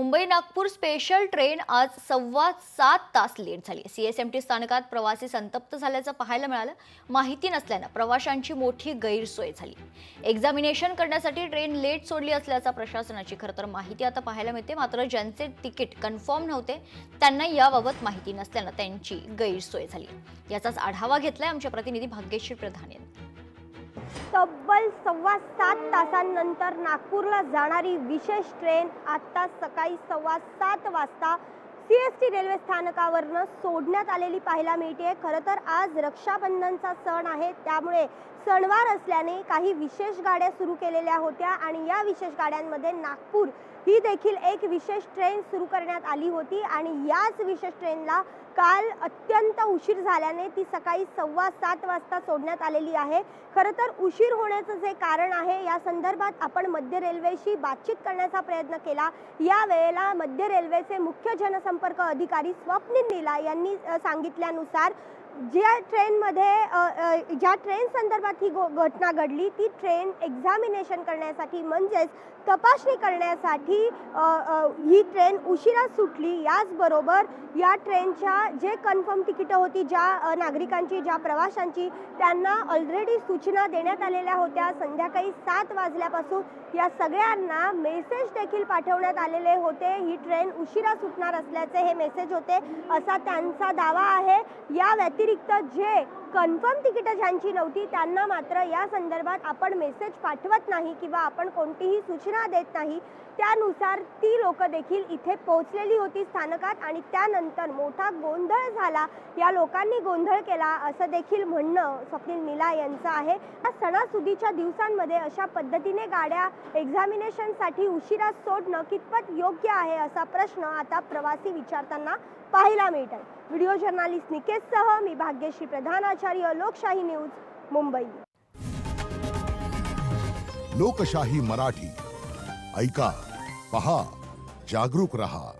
Mumbai Nagpur special train आज 7.25 तास late झाली। सीएसएमटी स्थानकात प्रवासी संतप्त झाल्याचं पाहायला मिळालं। माहिती नसल्यानं प्रवाशांची मोठी गैरसोय झाली। एक्झामिनेशन करण्यासाठी ट्रेन लेट सोडली असल्याचा प्रशासनाची खरं तर माहिती आता पाहायला मिळते। मात्र ज्यांचे तिकीट कन्फर्म नव्हते त्यांना याबाबत माहिती नसल्यानं त्यांची गैरसोय झाली। याचाच आढावा घेतलाय आमचे प्रतिनिधी भाग्यश्री प्रधान यांनी। तब्बल 7.25 तासांनंतर नागपूरला जाणारी विशेष ट्रेन आता सकाळी 7:15 वाजता सीएसटी रेल्वे स्थानकावरनं सोडण्यात आलेली पाहायला मिळते। खरं तर आज रक्षाबंधनचा सण आहे, त्यामुळे सणवार असल्याने काही विशेष गाड्या सुरू केलेल्या होत्या आणि या विशेष गाड्यांमध्ये नागपूर ही देखील एक विशेष ट्रेन सुरू करण्यात आली होती आणि याच विशेष ट्रेनला काल अत्यंत उशीर झाल्याने ती सकाळी 7:15 वाजता सोडण्यात आलेली आहे। खरं तर उशीर होण्याचं जे कारण आहे या संदर्भात आपण मध्य रेल्वेशी बातचीत करण्याचा प्रयत्न केला। या वेळेला मध्य रेल्वेचे मुख्य जनसंपर्क अधिकारी स्वप्नील नीला यांनी सांगितल्यानुसार ज्या ट्रेन संदर्भात ही घटना घडली ती ट्रेन एक्झामिनेशन करण्यासाठी म्हणजेच तपासणी करण्यासाठी ही ट्रेन उशिरा सुटली। याचबरोबर या ट्रेनच्या जे कन्फर्म तिकीटं होती ज्या नागरिकांची ज्या प्रवाशांची त्यांना ऑलरेडी सूचना देण्यात आलेल्या होत्या। संध्याकाळी 7 वाजल्यापासून या सगळ्यांना मेसेज देखील पाठवण्यात आलेले होते। ही ट्रेन उशिरा सुटणार असल्याचे हे मेसेज होते असा त्यांचा दावा आहे। या व्यतिरिक्त जे कन्फर्म तिकीटं ज्यांची नव्हती त्यांना मात्र या संदर्भात आपण मेसेज पाठवत नाही किंवा आपण कोणतीही सूचना देत नाही, त्यानुसार ती लोक देखील इथे पोहोचलेली होती स्थानकात आणि त्यानंतर मोठा गोंधळ झाला। या लोकांनी गोंधळ केला असं देखील म्हणणं स्वप्नील नीला यांचं आहे। या सणासुदीच्या दिवसांमध्ये अशा पद्धतीने गाड्या एक्झामिनेशनसाठी उशिरा सोडणं कितपत योग्य आहे असा प्रश्न आता प्रवासी विचारताना पाहायला मिळत आहे। व्हिडिओ जर्नलिस्ट निकेशसह मी भाग्यश्री प्रधान, आचार्य, लोकशाही न्यूज, मुंबई। लोकशाही मराठी ऐका, पहा, जागरूक रहा।